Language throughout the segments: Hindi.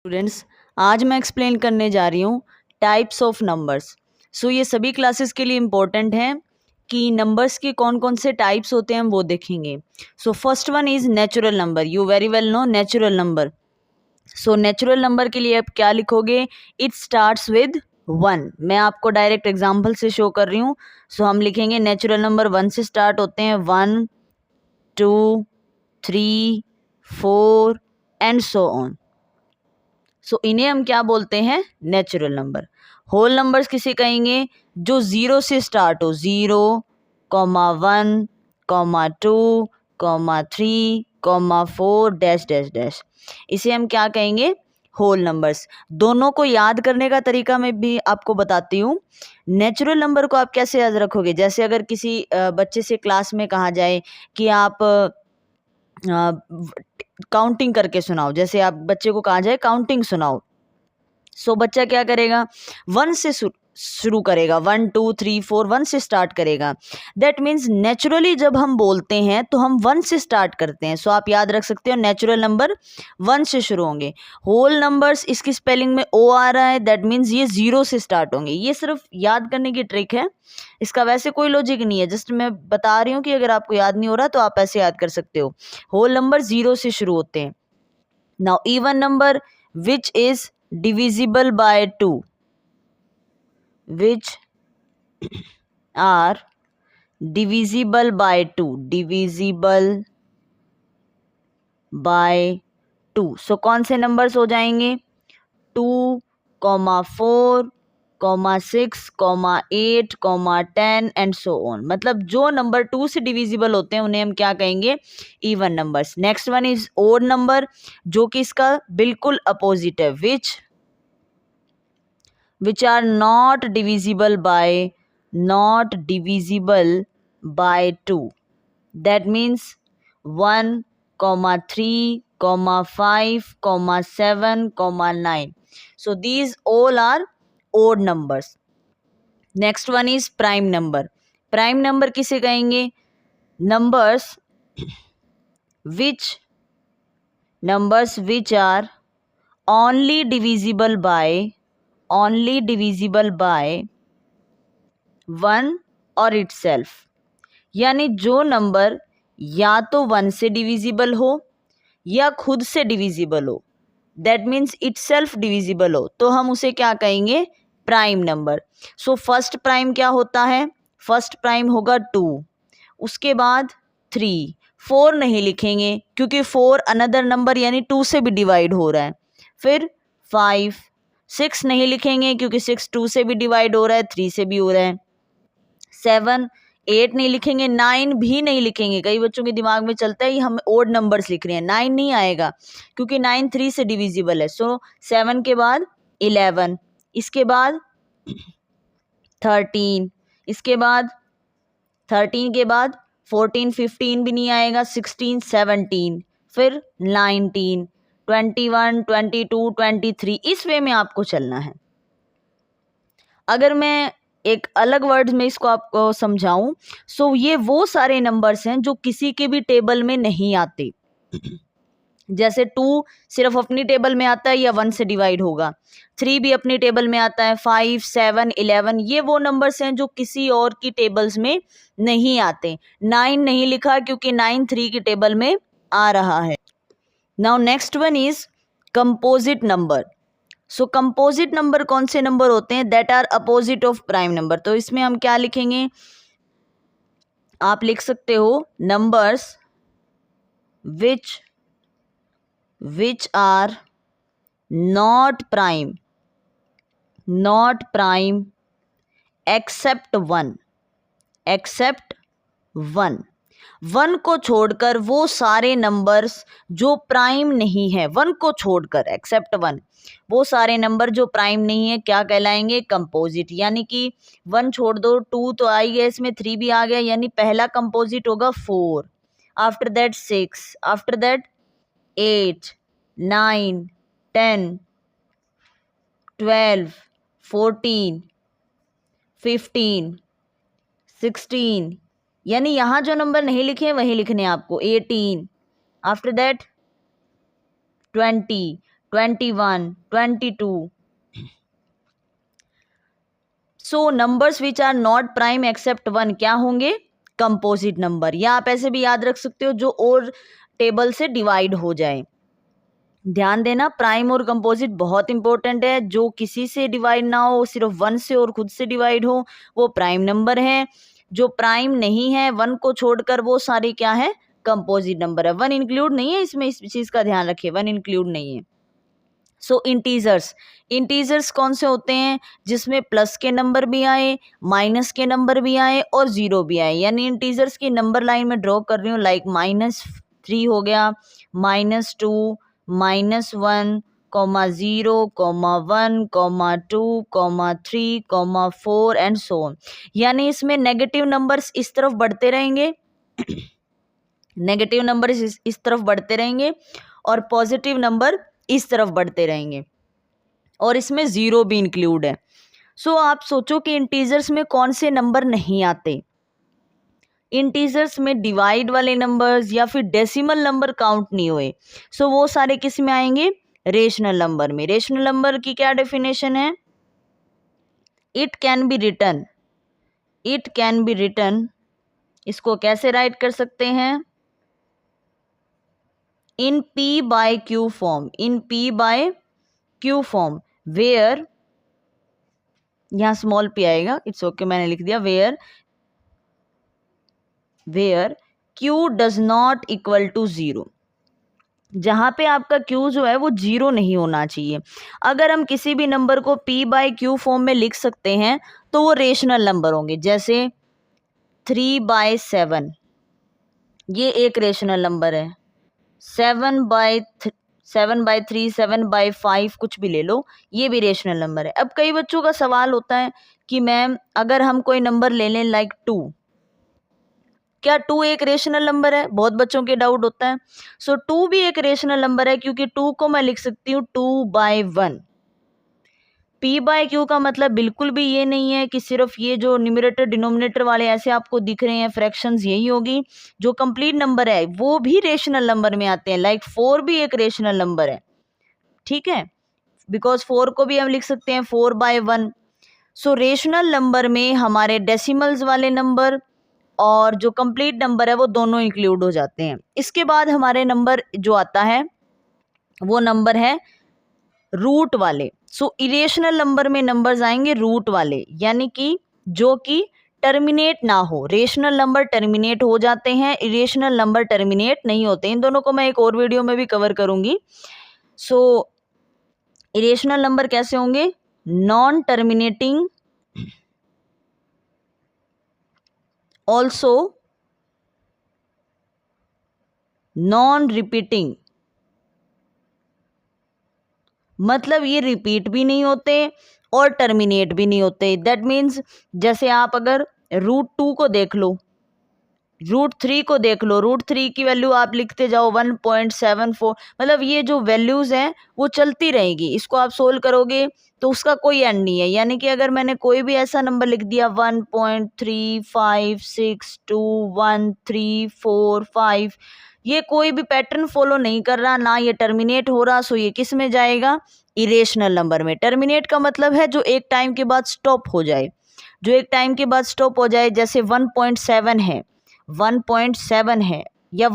स्टूडेंट्स, आज मैं एक्सप्लेन करने जा रही हूँ टाइप्स ऑफ नंबर्स। सो ये सभी क्लासेस के लिए इम्पोर्टेंट है कि नंबर्स के कौन कौन से टाइप्स होते हैं हम वो देखेंगे। So first one is natural number. You very well know natural number. So natural number के लिए आप क्या लिखोगे? It starts with 1। मैं आपको डायरेक्ट एग्जाम्पल से शो कर रही हूँ। सो हम लिखेंगे नेचुरल नंबर 1 से स्टार्ट होते हैं। 1 2 3 4 एंड सो ऑन। सो इन्हें हम क्या बोलते हैं? Natural number. होल नंबर्स किसे कहेंगे? जो 0 से स्टार्ट हो। 0, 1, 2, 3, 4 डैश डैश डैश, इसे हम क्या कहेंगे? Whole numbers. दोनों को याद करने का तरीका मैं भी आपको बताती हूँ। नेचुरल नंबर को आप कैसे याद रखोगे? जैसे अगर किसी बच्चे से क्लास में कहा जाए कि आप काउंटिंग करके सुनाओ, जैसे आप बच्चे को कहा जाए काउंटिंग सुनाओ, सो बच्चा क्या करेगा? 1 से शुरू करेगा। 1 2 3 4 1 से स्टार्ट करेगा। दैट मीन्स नेचुरली जब हम बोलते हैं तो हम 1 से स्टार्ट करते हैं। सो आप याद रख सकते हो नेचुरल नंबर 1 से शुरू होंगे। होल नंबर्स, इसकी स्पेलिंग में ओ आ रहा है, दैट मीन्स ये 0 से स्टार्ट होंगे। ये सिर्फ याद करने की ट्रिक है, इसका वैसे कोई लॉजिक नहीं है। जस्ट मैं बता रही हूँ कि अगर आपको याद नहीं हो रहा तो आप ऐसे याद कर सकते हो। होल नंबर 0 से शुरू होते हैं। Now even number which is divisible by 2, which are divisible by 2, divisible by 2। सो कौन से नंबर्स हो जाएंगे? 2, 4, 6, 8, 10 एंड सो ऑन। मतलब जो नंबर 2 से डिविजिबल होते हैं उन्हें हम क्या कहेंगे? Even numbers. Next one is odd number, जो कि इसका बिल्कुल अपोजिट है। which are not divisible by 2। that means 1, 3, 5, 7, 9। so these all are odd numbers. next one is prime number. prime number किसे कहेंगे? numbers which are only divisible by 1 और itself। यानी जो नंबर या तो 1 से डिविजिबल हो या खुद से डिविजिबल हो, दैट मीन्स itself डिविजिबल हो, तो हम उसे क्या कहेंगे? Prime number. So first prime क्या होता है? फर्स्ट प्राइम होगा 2, उसके बाद 3, 4 नहीं लिखेंगे क्योंकि 4 अनदर नंबर यानी 2 से भी डिवाइड हो रहा है। फिर 5, 6 नहीं लिखेंगे क्योंकि 6 2 से भी डिवाइड हो रहा है, 3 से भी हो रहा है। 7, 8 नहीं लिखेंगे, 9 भी नहीं लिखेंगे। कई बच्चों के दिमाग में चलता है हम ओड नंबर्स लिख रहे हैं, 9 नहीं आएगा क्योंकि 9 3 से डिविजिबल है। सो 7 के बाद 11, इसके बाद 13, इसके बाद 13 के बाद 14, 15 भी नहीं आएगा, 16, 17, फिर 19, 21, 22, 23। इस वे में आपको चलना है। अगर मैं एक अलग वर्ड में इसको आपको समझाऊं, सो ये वो सारे नंबर्स हैं जो किसी के भी टेबल में नहीं आते। जैसे 2 सिर्फ अपनी टेबल में आता है या 1 से डिवाइड होगा। 3 भी अपनी टेबल में आता है। 5, 7, 11 ये वो नंबर्स हैं जो किसी और की टेबल्स में नहीं आते। 9 नहीं लिखा क्योंकि 9 3 की टेबल में आ रहा है। Now next one is composite number. So composite number कौन से नंबर होते हैं? That are opposite of prime number. तो इसमें हम क्या लिखेंगे? आप लिख सकते हो numbers which are not prime except 1 1 को छोड़कर वो सारे नंबर्स जो प्राइम नहीं है। 1 को छोड़कर एक्सेप्ट 1 वो सारे नंबर जो प्राइम नहीं है क्या कहलाएंगे? कंपोजिट। यानी कि 1 छोड़ दो, 2 तो आ गया, इसमें 3 भी आ गया, यानी पहला कंपोजिट होगा 4, आफ्टर दैट 6, आफ्टर दैट 8, 9, 10, 12, 14, 15, 16, यानी यहाँ जो नंबर नहीं लिखे हैं वही लिखने हैं आपको। 18, after that 20, 21, 22. So numbers which are not prime except 1 क्या होंगे? कंपोजिट नंबर, या आप ऐसे भी याद रख सकते हो जो और टेबल से डिवाइड हो जाए। ध्यान देना, प्राइम और कंपोजिट बहुत इंपॉर्टेंट है। जो किसी से डिवाइड ना हो, सिर्फ 1 से और खुद से डिवाइड हो, वो प्राइम नंबर है। जो प्राइम नहीं है 1 को छोड़कर, वो सारी क्या है? कंपोजिट नंबर है। 1 इंक्लूड नहीं है इसमें, इस चीज का ध्यान रखिए, 1 इंक्लूड नहीं है। सो इंटीजर्स कौन से होते हैं? जिसमें प्लस के नंबर भी आए, माइनस के नंबर भी आए और जीरो भी आए। यानी इंटीजर्स की नंबर लाइन में ड्रॉ कर रही हूँ, लाइक -3 हो गया, -2, -1, -0, -1, -2, -3, -4 एंड सो ऑन। यानी इसमें नेगेटिव नंबर्स इस तरफ बढ़ते रहेंगे नेगेटिव नंबर इस तरफ बढ़ते रहेंगे और पॉजिटिव नंबर इस तरफ बढ़ते रहेंगे, और इसमें जीरो भी इंक्लूड है। सो आप सोचो कि इंटीजर्स में कौन से नंबर नहीं आते? इंटीजर्स में डिवाइड वाले नंबर्स या फिर डेसिमल नंबर काउंट नहीं हुए। सो वो सारे किस में आएंगे? रेशनल नंबर में। रेशनल नंबर की क्या डेफिनेशन है? इट कैन बी रिटन, इसको कैसे राइट कर सकते हैं? in P by Q form, where, यहाँ स्मॉल p आएगा, इट्स ओके, मैंने लिख दिया, where Q does not equal to 0, जहाँ पे आपका Q जो है वो 0 नहीं होना चाहिए। अगर हम किसी भी नंबर को P by Q फॉर्म में लिख सकते हैं तो वो रेशनल नंबर होंगे। जैसे 3/7, ये एक रेशनल नंबर है। 7/3, 7/5 कुछ भी ले लो, ये भी रेशनल नंबर है। अब कई बच्चों का सवाल होता है कि मैम अगर हम कोई नंबर ले लें लाइक 2, क्या 2 एक रेशनल नंबर है? बहुत बच्चों के डाउट होता है। सो 2 भी एक रेशनल नंबर है, क्योंकि 2 को मैं लिख सकती हूँ 2/1। P बाय Q का मतलब बिल्कुल भी ये नहीं है कि सिर्फ ये जो न्यूमरेटर डिनोमिनेटर वाले ऐसे आपको दिख रहे हैं फ्रैक्शंस, यही होगी। जो कंप्लीट नंबर है वो भी रेशनल नंबर में आते हैं, लाइक 4 भी एक रेशनल नंबर है, ठीक है, बिकॉज 4 को भी हम लिख सकते हैं 4/1। सो रेशनल नंबर में हमारे डेसिमल्स वाले नंबर और जो कंप्लीट नंबर है वो दोनों इंक्लूड हो जाते हैं। इसके बाद हमारे नंबर जो आता है वो नंबर है रूट वाले। सो इरेशनल नंबर में नंबर्स आएंगे रूट वाले, यानी कि जो कि टर्मिनेट ना हो। रेशनल नंबर टर्मिनेट हो जाते हैं, इरेशनल नंबर टर्मिनेट नहीं होते। इन दोनों को मैं एक और वीडियो में भी कवर करूंगी। सो इरेशनल नंबर कैसे होंगे? Non terminating, also non repeating, मतलब ये रिपीट भी नहीं होते और टर्मिनेट भी नहीं होते। दैट मीन्स जैसे आप अगर √2 को देख लो, √3 को देख लो, √3 की वैल्यू आप लिखते जाओ 1.74, मतलब ये जो वैल्यूज हैं वो चलती रहेगी। इसको आप सोल्व करोगे तो उसका कोई एंड नहीं है। यानी कि अगर मैंने कोई भी ऐसा नंबर लिख दिया 1.35621345, ये कोई भी पैटर्न फॉलो नहीं कर रहा, ना ये टर्मिनेट हो रहा, सो ये किस में जाएगा? इरेशनल नंबर में। टर्मिनेट का मतलब है जो एक टाइम के बाद स्टॉप हो जाए, जो एक टाइम के बाद स्टॉप हो जाए। जैसे 1.7 है, 1.7 है, या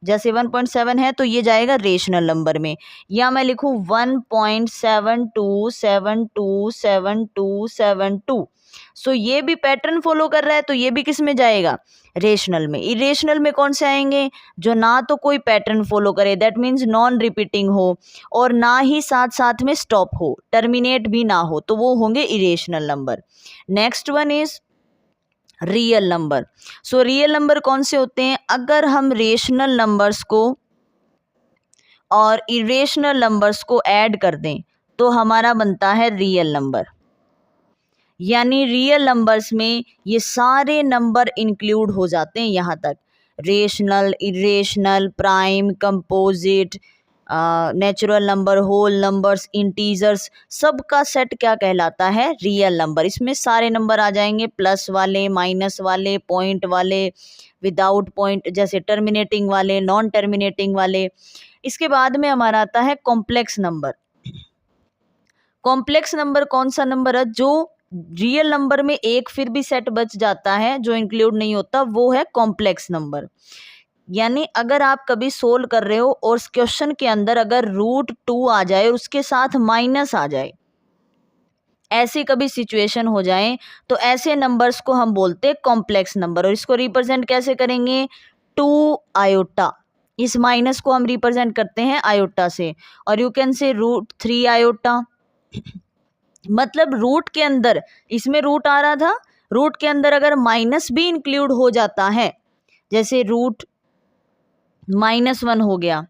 जैसे 1.7 है तो ये जाएगा रेशनल नंबर में। या मैं लिखूं 1.72727272, सो ये भी पैटर्न फॉलो कर रहा है, तो ये भी किस में जाएगा? रेशनल में। इरेशनल में कौन से आएंगे? जो ना तो कोई पैटर्न फॉलो करे, दैट मीन्स नॉन रिपीटिंग हो, और ना ही साथ साथ में स्टॉप हो, टर्मिनेट भी ना हो, तो वो होंगे irrational number. Next one is real number. So real number कौन से होते हैं? अगर हम रेशनल नंबर्स को और इरेशनल नंबर्स को ऐड कर दें तो हमारा बनता है रियल नंबर। यानी रियल नंबर्स में ये सारे नंबर इंक्लूड हो जाते हैं, यहाँ तक rational, irrational, prime, composite, natural number, whole numbers, integers, सब का सेट क्या कहलाता है? Real number. इसमें सारे नंबर आ जाएंगे, प्लस वाले, माइनस वाले, पॉइंट वाले, विदाउट पॉइंट, जैसे टर्मिनेटिंग वाले, नॉन टर्मिनेटिंग वाले। इसके बाद में हमारा आता है कॉम्प्लेक्स नंबर। कॉम्प्लेक्स नंबर कौन सा नंबर है? जो रियल नंबर में एक फिर भी सेट बच जाता है, जो इंक्लूड नहीं होता, वो है कॉम्प्लेक्स नंबर। यानी अगर आप कभी सोल्व कर रहे हो और क्वेश्चन के अंदर अगर √2 आ जाए और उसके साथ माइनस आ जाए, ऐसी कभी सिचुएशन हो जाए, तो ऐसे नंबर्स को हम बोलते हैं कॉम्प्लेक्स नंबर। और इसको रिप्रेजेंट कैसे करेंगे? 2 आयोटा, इस माइनस को हम रिप्रेजेंट करते हैं आयोटा से। और यू कैन से √3 आयोटा, मतलब रूट के अंदर, इसमें रूट आ रहा था, रूट के अंदर अगर माइनस भी इंक्लूड हो जाता है, जैसे √-1 हो गया,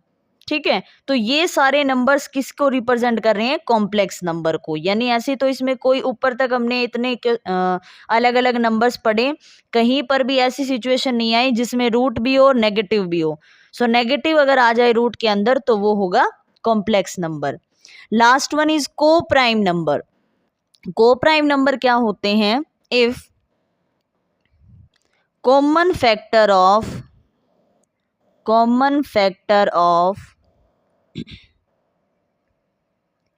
ठीक है, तो ये सारे नंबर्स किसको रिप्रेजेंट कर रहे हैं? कॉम्प्लेक्स नंबर को। यानी ऐसे तो इसमें कोई ऊपर तक हमने इतने अलग अलग नंबर्स पढ़े, कहीं पर भी ऐसी सिचुएशन नहीं आई जिसमें रूट भी हो और नेगेटिव भी हो। सो नेगेटिव अगर आ जाए रूट के अंदर तो वो होगा complex number. Last one is को प्राइम नंबर। को प्राइम नंबर क्या होते हैं? If common factor of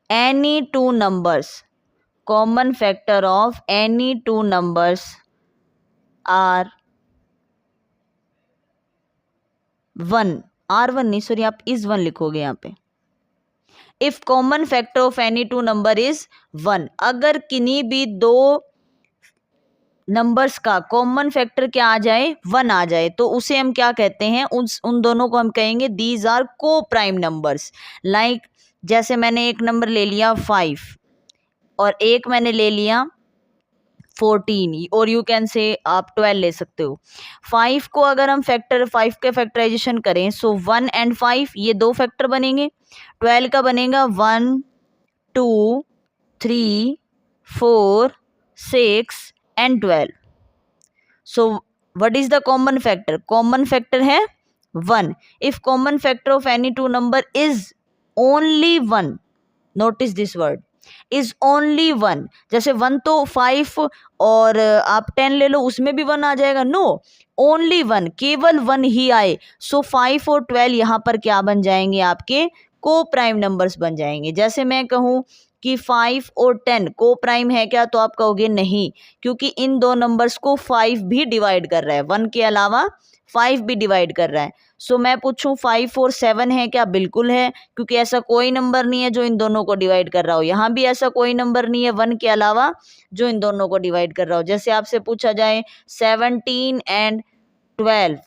any two numbers, common factor of any two numbers are 1, R1 नहीं, सॉरी, आप इज 1 लिखोगे यहाँ पे। If common factor of any two number is 1, अगर किन्हीं भी दो नंबर्स का कॉमन फैक्टर क्या आ जाए? 1 आ जाए, तो उसे हम क्या कहते हैं? उन दोनों को हम कहेंगे दीज आर को प्राइम नंबर्स। लाइक जैसे मैंने एक नंबर ले लिया 5 और एक मैंने ले लिया 14, और यू कैन से आप 12 ले सकते हो। 5 को अगर हम 5 के फैक्टराइजेशन करें, सो 1 एंड 5 ये दो फैक्टर बनेंगे। 12 का बनेगा 1 2 3 4 6 and 12। So what is the common factor? Common factor है 1। If common factor of any two number is only 1, notice this word, is only 1। जैसे 1 तो 5 और आप 10 ले लो, उसमें भी 1 आ जाएगा। नो, ओनली 1, केवल 1 ही आए। सो 5 और 12 यहाँ पर क्या बन जाएंगे? आपके को प्राइम नंबर्स बन जाएंगे। जैसे मैं कहूँ कि 5 और 10 को प्राइम है क्या, तो आप कहोगे नहीं, क्योंकि इन दो नंबर्स को 5 भी डिवाइड कर रहा है, 1 के अलावा 5 भी डिवाइड कर रहा है। सो मैं पूछूं 5 और 7 है क्या? बिल्कुल है, क्योंकि ऐसा कोई नंबर नहीं है जो इन दोनों को डिवाइड कर रहा हो। यहाँ भी ऐसा कोई नंबर नहीं है 1 के अलावा जो इन दोनों को डिवाइड कर रहा हो। जैसे आपसे पूछा जाए 17 एंड 12,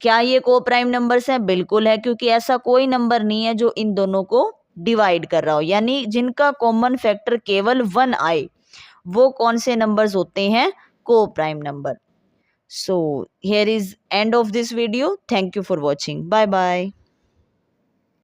क्या ये को प्राइम नंबर्स हैं? बिल्कुल है, क्योंकि ऐसा कोई नंबर नहीं है जो इन दोनों को डिवाइड कर रहा हो। यानी जिनका कॉमन फैक्टर केवल 1 आए, वो कौन से नंबर्स होते हैं? को prime number. So here is end of this video. Thank you for watching. Bye bye.